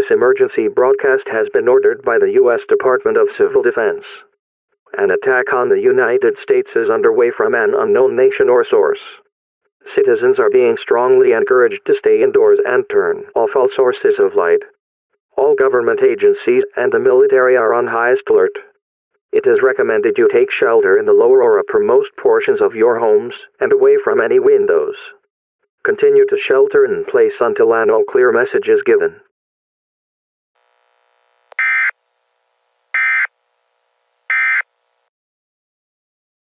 This emergency broadcast has been ordered by the U.S. Department of Civil Defense. An attack on the United States is underway from an unknown nation or source. Citizens are being strongly encouraged to stay indoors and turn off all sources of light. All government agencies and the military are on highest alert. It is recommended you take shelter in the lower or uppermost portions of your homes and away from any windows. Continue to shelter in place until an all-clear message is given.